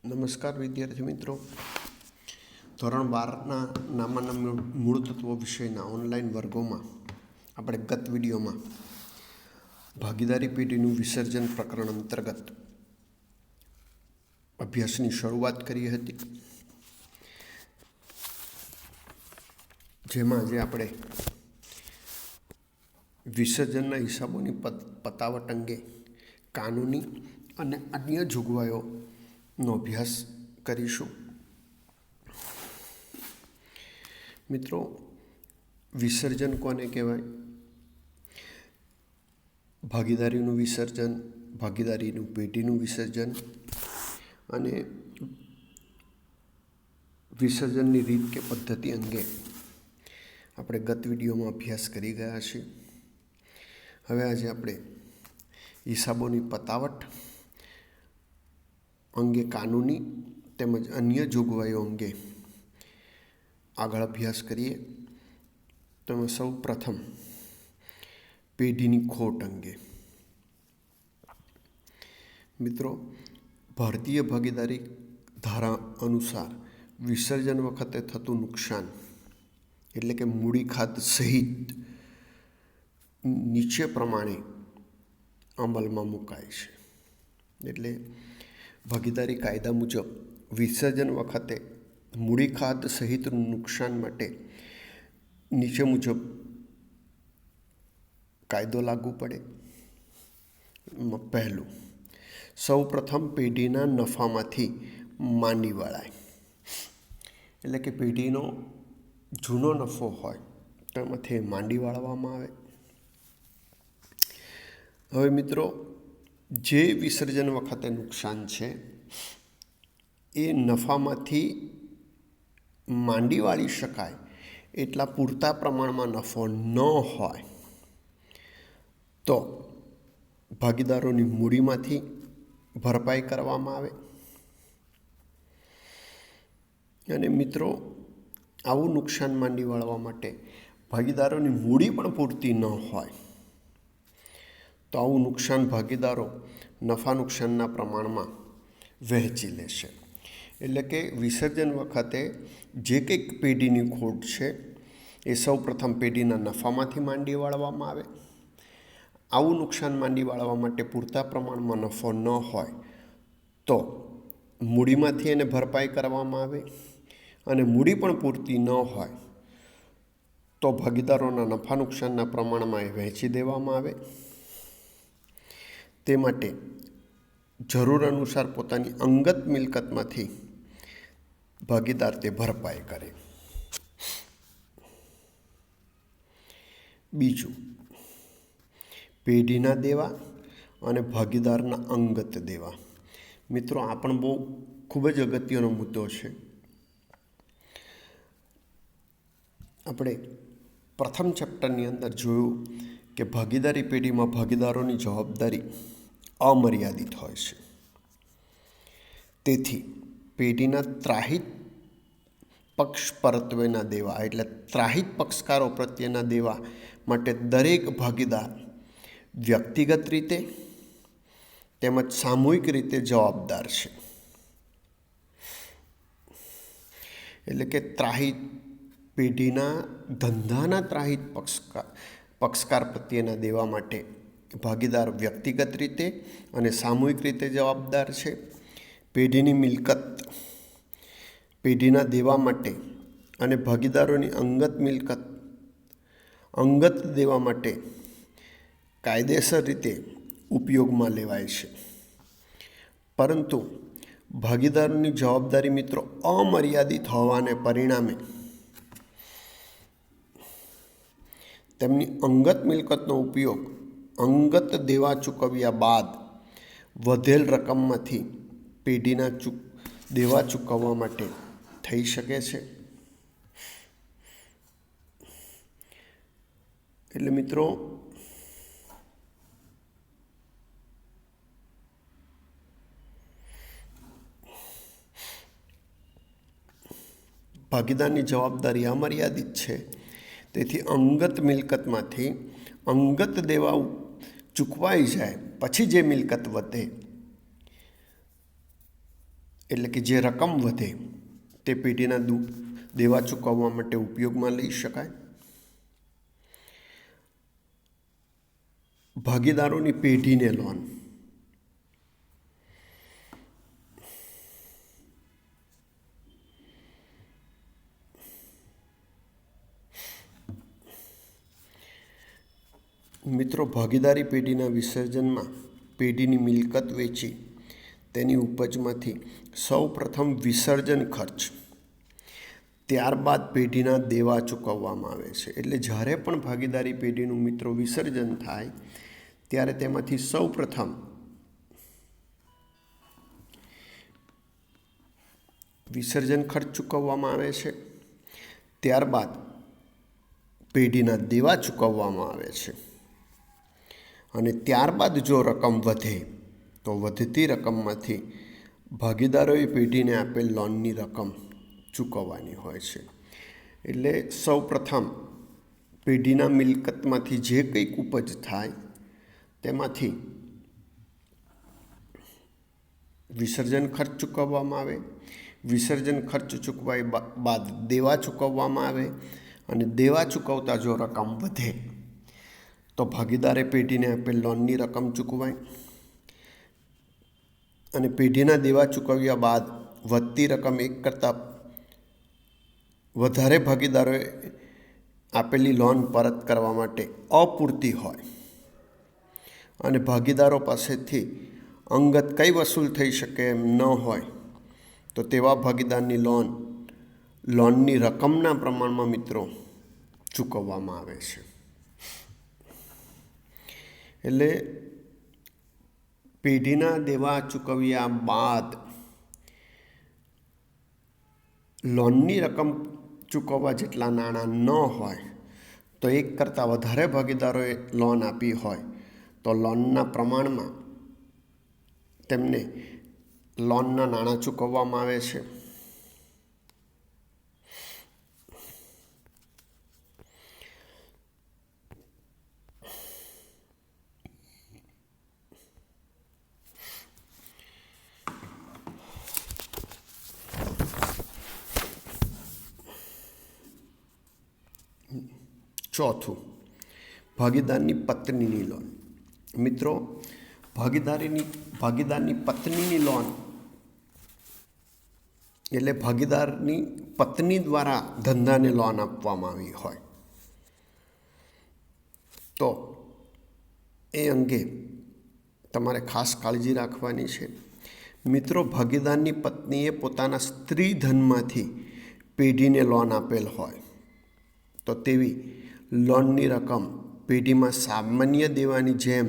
નમસ્કાર વિદ્યાર્થી મિત્રો, ધોરણ 12ના નામાના મૂળ તત્વો વિષયના ઓનલાઈન વર્ગોમાં આપણે ગત વિડીયોમાં ભાગીદારી પેઢીનું વિસર્જન પ્રકરણ અંતર્ગત અભ્યાસની શરૂઆત કરી હતી, જેમાં આજે આપણે વિસર્જનના હિસાબોની પતાવટ અંગે કાનૂની અને અન્ય જોગવાઈઓનો અભ્યાસ કરીશું. મિત્રો, વિસર્જન કોને કહેવાય? ભાગીદારીનું વિસર્જન, ભાગીદારીનું પેઢીનું વિસર્જન અને વિસર્જનની રીત કે પદ્ધતિ અંગે આપણે ગત વિડીયોમાં અભ્યાસ કરી ગયા છીએ. હવે આજે આપણે હિસાબોની પતાવટ અંગે કાનૂની તેમજ અન્ય જોગવાઈઓ અંગે આગળ અભ્યાસ કરીએ. તેમાં સૌ પ્રથમ પેઢીની ખોટ અંગે. મિત્રો, ભારતીય ભાગીદારી ધારા અનુસાર વિસર્જન વખતે થતું નુકસાન એટલે કે મૂડી ખાત સહિત નીચે પ્રમાણે અમલમાં મુકાય છે. એટલે ભાગીદારી કાયદા મુજબ વિસર્જન વખતે મૂડી ખાત સહિતનું નુકસાન માટે નીચે મુજબ કાયદો લાગુ પડે. પહેલું, સૌ પ્રથમ પેઢીના નફામાંથી માંડી વળાય. એટલે કે પેઢીનો જૂનો નફો હોય તેમાંથી માંડી વાળવામાં આવે. હવે મિત્રો, જે વિસર્જન વખતે નુકસાન છે એ નફામાંથી માંડી વાળી શકાય એટલા પૂરતા પ્રમાણમાં નફો ન હોય તો ભાગીદારોની મૂડીમાંથી ભરપાઈ કરવામાં આવે. અને મિત્રો, આવું નુકસાન માંડી વાળવા માટે ભાગીદારોની મૂડી પણ પૂરતી ન હોય તો આવું નુકસાન ભાગીદારો નફા નુકસાનના પ્રમાણમાં વહેંચી લેશે. એટલે કે વિસર્જન વખતે જે કંઈક પેઢીની ખોટ છે એ સૌ પ્રથમ પેઢીના નફામાંથી માંડી વાળવામાં આવે. આવું નુકસાન માંડી વાળવા માટે પૂરતા પ્રમાણમાં નફો ન હોય તો મૂડીમાંથી એને ભરપાઈ કરવામાં આવે. અને મૂડી પણ પૂરતી ન હોય તો ભાગીદારોના નફા નુકસાનના પ્રમાણમાં એ વહેંચી દેવામાં આવે. તે માટે જરૂર અનુસાર પોતાની અંગત મિલકતમાંથી ભાગીદાર તે ભરપાઈ કરે. બીજું, પેઢીના દેવા અને ભાગીદારના અંગત દેવા. મિત્રો, આ પણ ખૂબ જ અગત્યનો મુદ્દો છે. આપણે પ્રથમ ચેપ્ટરની અંદર જોયું કે ભાગીદારી પેઢીમાં ભાગીદારોની જવાબદારી અમર્યાદિત હોય છે. તેથી પેઢીના ત્રાહિત પક્ષ પરત્વેના દેવા એટલે ત્રાહિત પક્ષકારો પ્રત્યેના દેવા માટે દરેક ભાગીદાર વ્યક્તિગત રીતે તેમજ સામૂહિક રીતે જવાબદાર છે. એટલે કે ત્રાહિત પેઢીના ધંધાના ત્રાહિત પક્ષકાર પ્રત્યેના દેવા માટે ભાગીદાર વ્યક્તિગત રીતે અને સામૂહિક રીતે જવાબદાર છે. પેઢીની મિલકત પેઢીના દેવા માટે અને ભાગીદારોની અંગત મિલકત અંગત દેવા માટે કાયદેસર રીતે ઉપયોગમાં લેવાય છે. પરંતુ ભાગીદારોની જવાબદારી મિત્રો અમર્યાદિત હોવાને પરિણામે તેમની અંગત મિલકતનો ઉપયોગ અંગત દેવા ચૂકવ્યા બાદ વધેલ રકમમાંથી પેઢીના દેવા ચૂકવવા માટે થઈ શકે છે. એટલે મિત્રો, ભાગીદારની જવાબદારી અમર્યાદિત છે. તેથી અંગત મિલકતમાંથી અંગત દેવા ચૂકવાઈ જાય પછી જે મિલકત વધે એટલે કે જે રકમ વધે તે પેઢીના દેવા ચૂકવવા માટે ઉપયોગમાં લઈ શકાય. ભાગીદારોની પેઢીને લોન. મિત્રો, ભાગીદારી પેઢીના વિસર્જનમાં પેઢીની મિલકત વેચી તેની ઉપજમાંથી સૌ પ્રથમ વિસર્જન ખર્ચ, ત્યારબાદ પેઢીના દેવા ચૂકવવામાં આવે છે. એટલે જ્યારે પણ ભાગીદારી પેઢીનું મિત્રો વિસર્જન થાય ત્યારે તેમાંથી સૌ પ્રથમ વિસર્જન ખર્ચ ચૂકવવામાં આવે છે, ત્યારબાદ પેઢીના દેવા ચૂકવવામાં આવે છે, અને ત્યારબાદ જો રકમ વધે તો વધતી રકમમાંથી ભાગીદારોએ પેઢીને આપેલ લોનની રકમ ચૂકવવાની હોય છે. એટલે સૌ પ્રથમ પેઢીના મિલકતમાંથી જે કંઈક ઉપજ થાય તેમાંથી વિસર્જન ખર્ચ ચૂકવવામાં આવે, વિસર્જન ખર્ચ ચૂકવાય બાદ દેવા ચૂકવવામાં આવે, અને દેવા ચૂકવતા જો રકમ વધે તો ભાગીદારે પેઢીને આપેલ લોનની રકમ ચૂકવાય, અને પેઢીના દેવા ચૂકવ્યા બાદ વધતી રકમ એક કરતાં વધારે ભાગીદારોએ આપેલી લોન પરત કરવા માટે અપૂરતી હોય અને ભાગીદારો પાસેથી અંગત કંઈ વસૂલ થઈ શકે એમ ન હોય તો તેવા ભાગીદારની લોનની રકમના પ્રમાણમાં મિત્રો ચૂકવવામાં આવે છે. એટલે પેઢીના દેવા ચૂકવ્યા બાદ લોનની રકમ ચૂકવવા જેટલા નાણાં ન હોય તો એક કરતાં વધારે ભાગીદારોએ લોન આપી હોય તો લોનના પ્રમાણમાં તેમને લોનના નાણાં ચૂકવવામાં આવે છે. ચોથું, ભાગીદારની પત્નીની લોન. મિત્રો, ભાગીદારની પત્નીની લોન એટલે ભાગીદારની પત્ની દ્વારા ધંધાને લોન આપવામાં આવી હોય તો એ અંગે તમારે ખાસ કાળજી રાખવાની છે. મિત્રો, ભાગીદારની પત્નીએ પોતાના સ્ત્રી ધનમાંથી પેઢીને લોન આપેલ હોય તો તેવી લોનની રકમ પેઢીમાં સામાન્ય દેવાની જેમ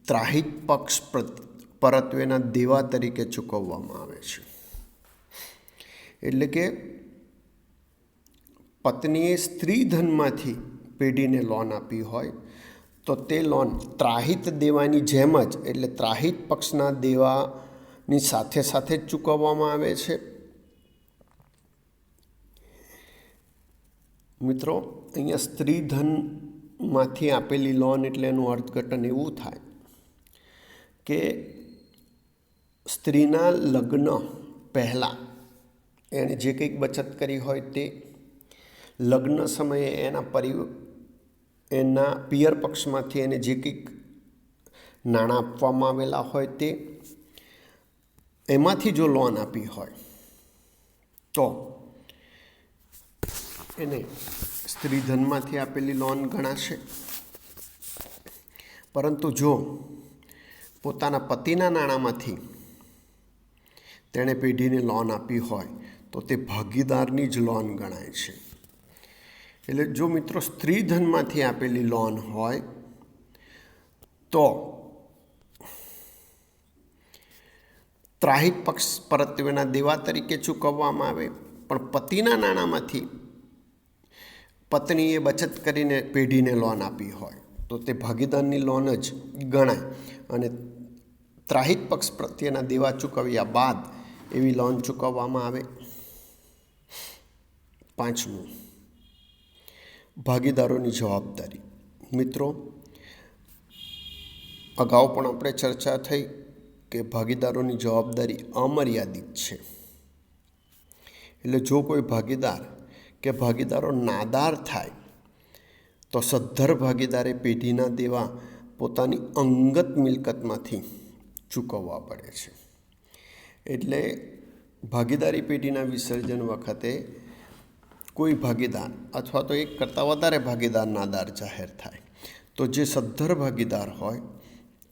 ત્રાહિત પક્ષ પરત્વેના દેવા તરીકે ચૂકવવામાં આવે છે. એટલે કે પત્નીએ સ્ત્રી ધનમાંથી પેઢીને લોન આપી હોય તો તે લોન ત્રાહિત દેવાની જેમ જ એટલે ત્રાહિત પક્ષના દેવાની સાથે સાથે જ ચૂકવવામાં આવે છે. મિત્રો, અહીંયા સ્ત્રી ધનમાંથી આપેલી લોન એટલે એનું અર્થઘટન એવું થાય કે સ્ત્રીના લગ્ન પહેલાં એણે જે કંઈક બચત કરી હોય તે લગ્ન સમયે એના પિયર પક્ષમાંથી એને જે કંઈક નાણાં આપવામાં આવેલા હોય તે એમાંથી જો લોન આપી હોય તો એને સ્ત્રી ધનમાંથી આપેલી લોન ગણાશે. પરંતુ જો પોતાના પતિના નાણાંમાંથી તેણે પેઢીને લોન આપી હોય તો તે ભાગીદારની જ લોન ગણાય છે. એટલે જો મિત્રો સ્ત્રી ધનમાંથી આપેલી લોન હોય તો ત્રાહિત પક્ષ પરત્વેના દેવા તરીકે ચૂકવવામાં આવે, પણ પતિના નાણાંમાંથી પત્નીએ બચત કરીને પેઢીને લોન આપી હોય તો તે ભાગીદારની લોન જ ગણાય અને ત્રાહિત પક્ષ પ્રત્યેના દેવા ચૂકવ્યા બાદ એવી લોન ચૂકવવામાં આવે. પાંચમું, ભાગીદારોની જવાબદારી. મિત્રો, અગાઉ પણ આપણે ચર્ચા થઈ કે ભાગીદારોની જવાબદારી અમર્યાદિત છે. એટલે જો કોઈ ભાગીદાર કે ભાગીદારો નાદાર થાય તો સદ્ધર ભાગીદારે પેઢીના દેવા પોતાની અંગત મિલકતમાંથી ચૂકવવા પડે છે. એટલે ભાગીદારી પેઢીના વિસર્જન વખતે કોઈ ભાગીદાર અથવા તો એક કરતાં વધારે ભાગીદાર નાદાર જાહેર થાય તો જે સદ્ધર ભાગીદાર હોય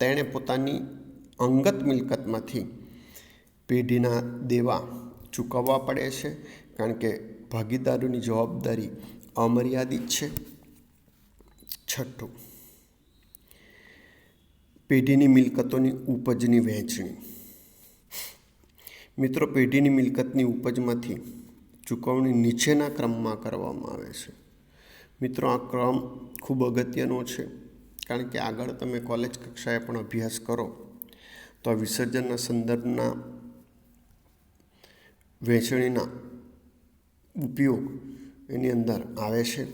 તેણે પોતાની અંગત મિલકતમાંથી પેઢીના દેવા ચૂકવવા પડે છે, કારણ કે ભાગીદારોની જવાબદારી અમર્યાદિત છે. છઠ્ઠું, પેઢીની મિલકતોની ઉપજની વહેંચણી. મિત્રો, પેઢીની મિલકતની ઉપજમાંથી ચૂકવણી નીચેના ક્રમમાં કરવામાં આવે છે. મિત્રો, આ ક્રમ ખૂબ અગત્યનો છે, કારણ કે આગળ તમે કોલેજ કક્ષાએ પણ અભ્યાસ કરો તો આ વિસર્જનના સંદર્ભના વહેંચણીના ઉપયોગ એની અંદર આવે છે.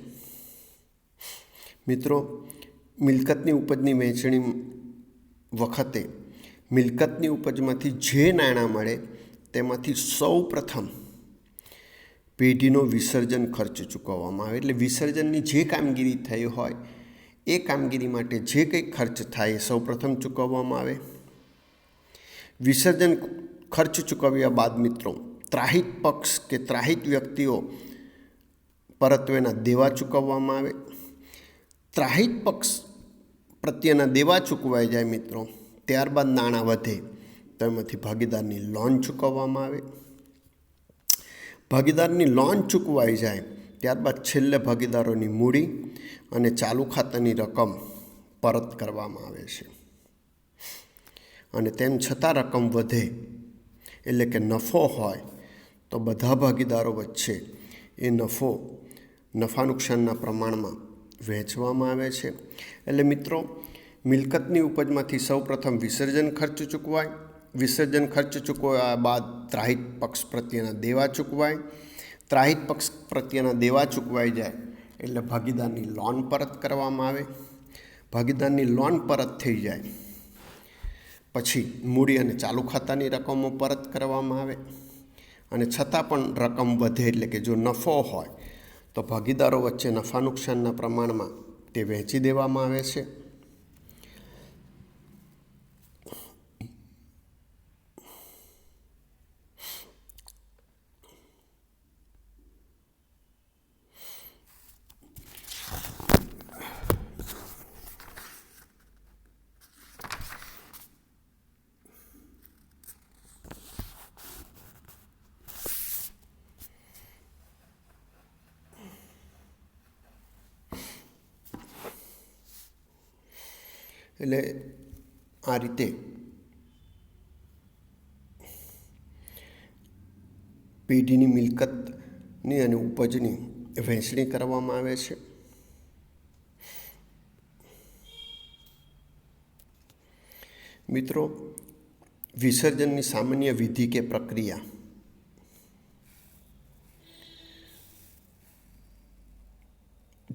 મિત્રો, મિલકતની ઉપજની વહેંચણી વખતે મિલકતની ઉપજમાંથી જે નાણાં મળે તેમાંથી સૌ પ્રથમ પેઢીનો વિસર્જન ખર્ચ ચૂકવવામાં આવે. એટલે વિસર્જનની જે કામગીરી થઈ હોય એ કામગીરી માટે જે કંઈ ખર્ચ થાય એ સૌ પ્રથમ ચૂકવવામાં આવે. વિસર્જન ખર્ચ ચૂકવ્યા બાદ મિત્રો ત્રાહિત પક્ષ કે ત્રાહિત વ્યક્તિઓ પરત્વેના દેવા ચૂકવવામાં આવે. ત્રાહિત પક્ષ પ્રત્યેના દેવા ચૂકવાઈ જાય મિત્રો, ત્યારબાદ નાણાં વધે તો એમાંથી ભાગીદારની લોન ચૂકવવામાં આવે. ભાગીદારની લોન ચૂકવાઈ જાય ત્યારબાદ છેલ્લે ભાગીદારોની મૂડી અને ચાલુ ખાતાની રકમ પરત કરવામાં આવે છે. અને તેમ છતાં રકમ વધે એટલે કે નફો હોય તો બધા ભાગીદારો વચ્ચે એ નફા નુકસાનના પ્રમાણમાં વહેંચવામાં આવે છે. એટલે મિત્રો, મિલકતની ઉપજમાંથી સૌપ્રથમ વિસર્જન ખર્ચ ચૂકવાય. વિસર્જન ખર્ચ ચૂકવ્યા બાદ ત્રાહિત પક્ષ પ્રત્યેના દેવા ચૂકવાય. ત્રાહિત પક્ષ પ્રત્યેના દેવા ચૂકવાઈ જાય એટલે ભાગીદારની લોન પરત કરવામાં આવે. ભાગીદારની લોન પરત થઈ જાય પછી મૂડી અને ચાલુ ખાતાની રકમો પરત કરવામાં આવે. અને છતાં પણ રકમ વધે એટલે કે જો નફો હોય તો ભાગીદારો વચ્ચે નફા નુકસાનના પ્રમાણમાં તે વહેંચી દેવામાં આવે છે. એટલે આ રીતે પેઢીની મિલકતની અને ઉપજની વહેંચણી કરવામાં આવે છે. મિત્રો, વિસર્જનની સામાન્ય વિધિ કે પ્રક્રિયા.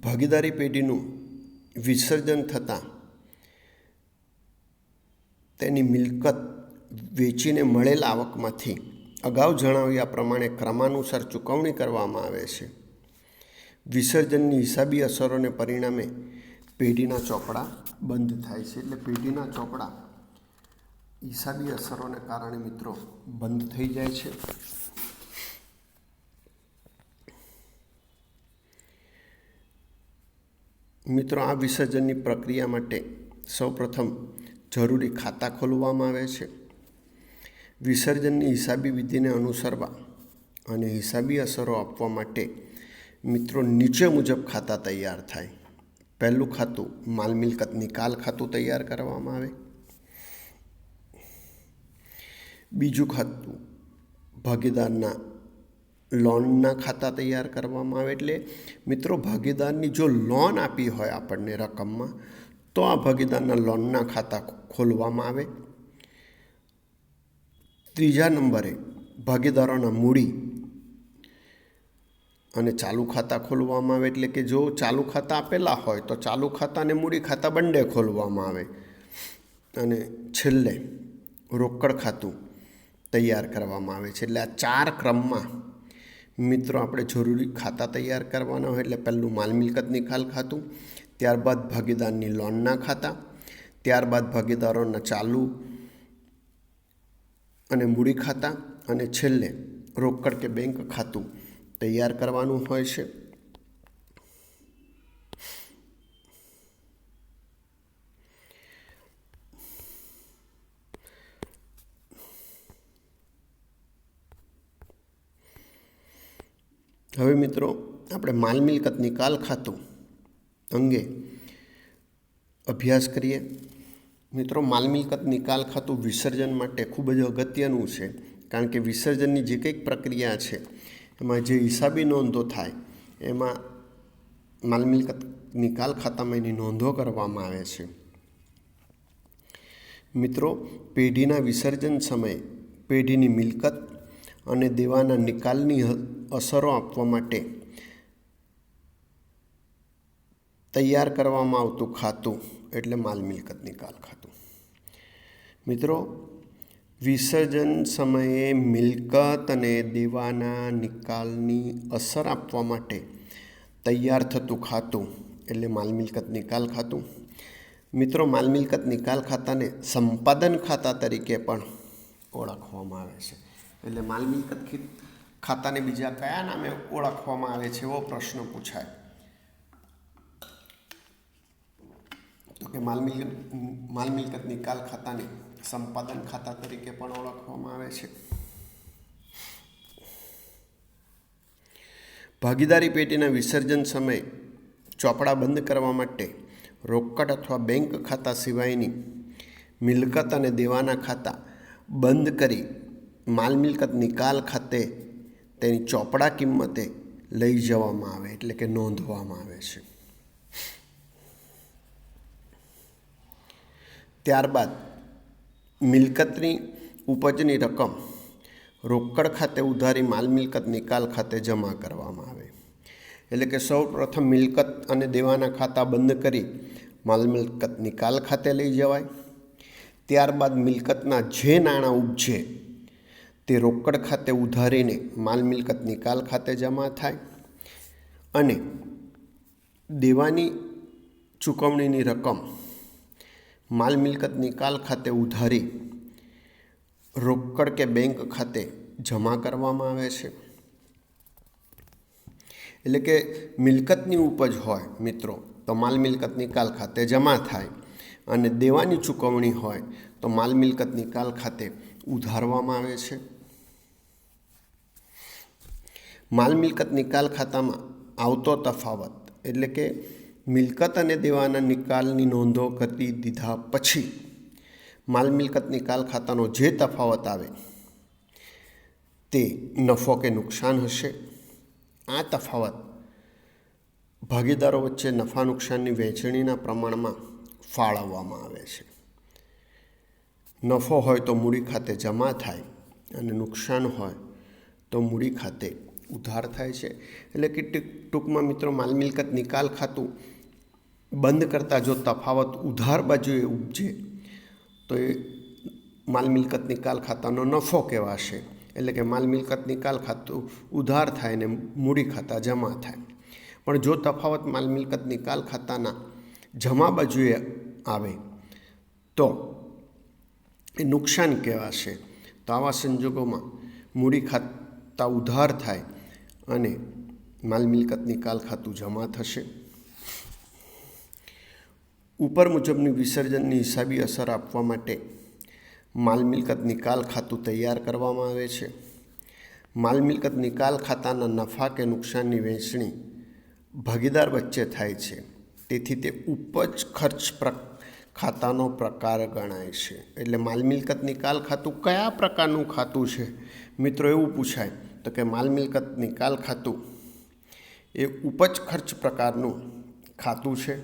ભાગીદારી પેઢીનું વિસર્જન થતાં તેની મિલકત વેચીને મળેલ આવકમાંથી અગાઉ જણાવ્યા પ્રમાણે ક્રમાનુસાર ચૂકવણી કરવામાં આવે છે. વિસર્જનની હિસાબી અસરોને પરિણામે પેઢીના ચોપડા બંધ થાય છે. એટલે પેઢીના ચોપડા હિસાબી અસરોને કારણે મિત્રો બંધ થઈ જાય છે. મિત્રો, આ વિસર્જનની પ્રક્રિયા માટે સૌપ્રથમ જરૂરી ખાતા ખોલવામાં આવે છે. વિસર્જનની હિસાબી વિધિને અનુસરવા અને હિસાબી અસરો આપવા માટે મિત્રો નીચે મુજબ ખાતા તૈયાર થાય. પહેલું ખાતું માલ મિલકત નિકાલ ખાતું તૈયાર કરવામાં આવે. બીજું ખાતું ભાગીદારના લોનના ખાતા તૈયાર કરવામાં આવે. એટલે મિત્રો, ભાગીદારની જો લોન આપી હોય આપણને રકમમાં તો આ ભાગીદારના લોનના ખાતા ખોલવામાં આવે. ત્રીજા નંબરે ભાગીદારોના મૂડી અને ચાલુ ખાતા ખોલવામાં આવે. એટલે કે જો ચાલુ ખાતા આપેલા હોય તો ચાલુ ખાતા અને મૂડી ખાતા બંને ખોલવામાં આવે. અને છેલ્લે રોકડ ખાતું તૈયાર કરવામાં આવે છે. એટલે આ 4 ક્રમમાં મિત્રો આપણે જરૂરી ખાતા તૈયાર કરવાના હોય. એટલે પહેલું માલ મિલકત નિકાલ ખાતું, ત્યારબાદ ભાગીદારની લોનના ખાતા, ત્યારબાદ ભાગીદારોના ચાલુ અને મૂડી ખાતા, અને છેલ્લે રોકડ કે બેંક ખાતું તૈયાર કરવાનું હોય છે. હવે મિત્રો આપણે માલ મિલકત નિકાલ ખાતું અંગે અભ્યાસ કરીએ. મિત્રો માલ મિલકત નિકાલ ખાતું વિસર્જન માટે ખૂબ જ અગત્યનું છે, કારણ કે વિસર્જનની જે કંઈક પ્રક્રિયા છે એમાં જે હિસાબી નોંધો થાય એમાં માલ મિલકત નિકાલ ખાતામાં એની નોંધો કરવામાં આવે છે. મિત્રો પેઢીના વિસર્જન સમયે પેઢીની મિલકત અને દેવાના નિકાલની અસરો આપવા માટે તૈયાર કરવામાં આવતું ખાતું એટલે માલ મિલકત નિકાલ ખાતું. મિત્રો વિસર્જન સમયે મિલકત અને દેવાના નિકાલની અસર આપવા માટે તૈયાર થતું ખાતું એટલે માલ મિલકત નિકાલ ખાતું. મિત્રો માલ મિલકત નિકાલ ખાતાને સંપાદન ખાતા તરીકે પણ ઓળખવામાં આવે છે. એટલે માલ મિલકત ખાતાને બીજા કયા નામે ઓળખવામાં આવે છે એવો પ્રશ્ન પૂછાય તો કે માલ મિલકત નિકાલ ખાતાને સંપાદન ખાતા તરીકે પણ ઓળખવામાં આવે છે. ભાગીદારી પેઢીના વિસર્જન સમયે ચોપડા બંધ કરવા માટે રોકડ અથવા બેંક ખાતા સિવાયની મિલકત અને દેવાના ખાતા બંધ કરી માલ મિલકત નિકાલ ખાતે તેની ચોપડા કિંમતે લઈ જવામાં આવે, એટલે કે નોંધવામાં આવે છે. ત્યારબાદ મિલકતની ઉપજની રકમ રોકડ ખાતે ઉધારી માલ મિલકત નિકાલ ખાતે જમા કરવામાં આવે. એટલે કે સૌ પ્રથમ મિલકત અને દેવાના ખાતા બંધ કરી માલ મિલકત નિકાલ ખાતે લઈ જવાય. ત્યારબાદ મિલકતના જે નાણાં ઉપજે તે રોકડ ખાતે ઉધારીને માલ મિલકત નિકાલ ખાતે જમા થાય, અને દેવાની ચૂકવણીની રકમ માલ મિલકત નિકાલ ખાતે ઉધારી રોકડ કે બેંક ખાતે જમા કરવામાં આવે છે. એટલે કે મિલકતની ઉપજ હોય મિત્રો તો માલ મિલકત નિકાલ ખાતે જમા થાય, અને દેવાની ચૂકવણી હોય તો માલ મિલકત નિકાલ ખાતે ઉધારવામાં આવે છે. માલ મિલકત નિકાલ ખાતામાં આવતો તફાવત એટલે કે મિલકત અને દેવાના નિકાલની નોંધો કરી દીધા પછી માલ મિલકત નિકાલ ખાતાનો જે તફાવત આવે તે નફો કે નુકસાન હશે. આ તફાવત ભાગીદારો વચ્ચે નફા નુકસાનની વહેંચણીના પ્રમાણમાં ફાળવવામાં આવે છે. નફો હોય તો મૂડી ખાતે જમા થાય, અને નુકસાન હોય તો મૂડી ખાતે ઉધાર થાય છે. એટલે કે ટૂંકમાં મિત્રો માલ મિલકત નિકાલ ખાતું બંધ કરતાં જો તફાવત ઉધાર બાજુએ ઉપજે તો એ માલ મિલકત નિકાલ ખાતાનો નફો કહેવાશે. એટલે કે માલ મિલકત નિકાલ ખાતું ઉધાર થાય ને મૂડી ખાતા જમા થાય. પણ જો તફાવત માલ મિલકત નિકાલ ખાતાના જમા બાજુએ આવે તો એ નુકસાન કહેવાશે. તો આવા સંજોગોમાં મૂડી ખાતા ઉધાર થાય અને માલ મિલકત નિકાલ ખાતું જમા થશે. ઉપર મુજબની વિસર્જનની હિસાબી અસર આપવા માટે માલ મિલકત નિકાલ ખાતું તૈયાર કરવામાં આવે છે. માલ મિલકત નિકાલ ખાતાના નફા કે નુકસાનની વહેંચણી ભાગીદાર વચ્ચે થાય છે, તેથી તે ઉપજ ખર્ચ ખાતાનો પ્રકાર ગણાય છે. એટલે માલ મિલકત નિકાલ ખાતું કયા પ્રકારનું ખાતું છે મિત્રો એવું પૂછાય તો કે માલ મિલકત નિકાલ ખાતું એ ઉપજ ખર્ચ પ્રકારનું ખાતું છે.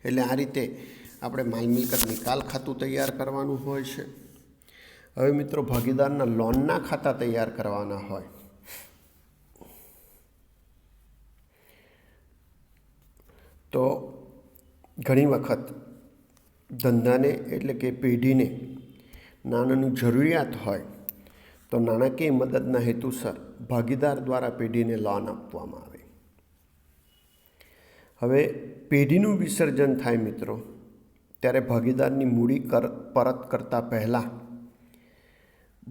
એટલે આ રીતે આપણે માલ મિલકત નિકાલ ખાતું તૈયાર કરવાનું હોય છે. હવે મિત્રો ભાગીદારના લોનના ખાતા તૈયાર કરવાના હોય. તો ઘણી વખત ધંધાને એટલે કે પેઢીને નાણાંની જરૂરિયાત હોય તો નાણાકીય મદદના હેતુસર ભાગીદાર દ્વારા પેઢીને લોન આપવામાં આવે. હવે પેઢીનું વિસર્જન થાય મિત્રો ત્યારે ભાગીદારની મૂડી પરત કરતાં પહેલાં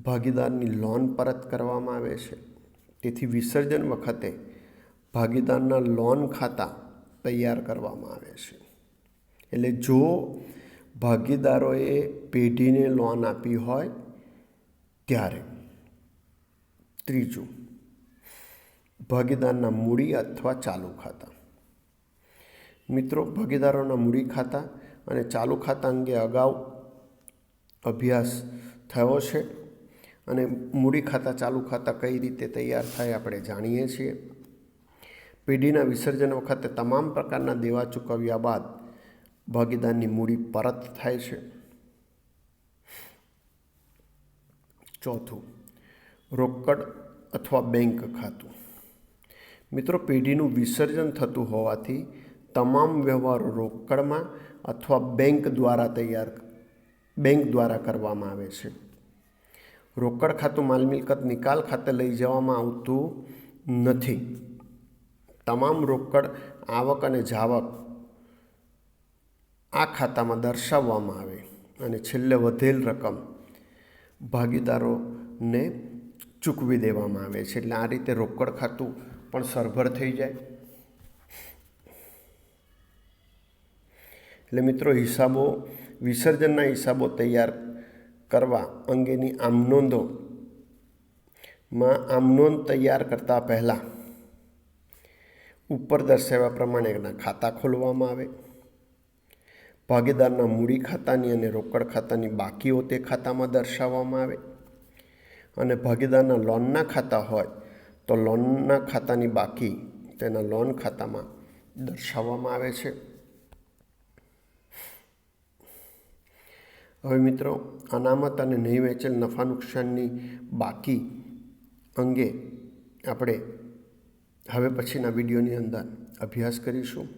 ભાગીદારની લોન પરત કરવામાં આવે છે. તેથી વિસર્જન વખતે ભાગીદારના લોન ખાતા તૈયાર કરવામાં આવે છે. એટલે જો ભાગીદારોએ પેઢીને લોન આપી હોય ત્યારે. ત્રીજું, ભાગીદારના મૂડી અથવા ચાલુ ખાતા. મિત્રો, ભાગીદારોના મૂડી ખાતા અને ચાલુ ખાતા અંગે અગાઉ અભ્યાસ થયો છે અને મૂડી ખાતા ચાલુ ખાતા કઈ રીતે તૈયાર થાય આપણે જાણીએ છીએ. પેઢીના વિસર્જન વખતે તમામ પ્રકારના દેવા ચૂકવ્યા બાદ ભાગીદારની મૂડી પરત થાય છે. ચોથું, રોકડ અથવા બેંક ખાતું. મિત્રો, પેઢીનું વિસર્જન થતું હોવાથી તમામ વ્યવહારો રોકડમાં અથવા બેંક દ્વારા કરવામાં આવે છે. રોકડ ખાતું માલ મિલકત નિકાલ ખાતે લઈ જવામાં આવતું નથી. તમામ રોકડ આવક અને જાવક આ ખાતામાં દર્શાવવામાં આવે અને છેલ્લે વધેલ રકમ ભાગીદારોને ચૂકવી દેવામાં આવે છે. એટલે આ રીતે રોકડ ખાતું પણ સરભર થઈ જાય. એટલે મિત્રો, વિસર્જનના હિસાબો તૈયાર કરવા અંગેની આમનોંધ તૈયાર કરતાં પહેલાં ઉપર દર્શાવ્યા પ્રમાણેના ખાતા ખોલવામાં આવે. ભાગીદારના મૂડી ખાતાની અને રોકડ ખાતાની બાકીઓ તે ખાતામાં દર્શાવવામાં આવે અને ભાગીદારના લોનના ખાતા હોય તો લોનના ખાતાની બાકી તેના લોન ખાતામાં દર્શાવવામાં આવે છે. હવે મિત્રો, અનામત અને નહીં વેચેલ નફા નુકસાનની બાકી અંગે આપણે હવે પછીના વિડીયોની અંદર અભ્યાસ કરીશું.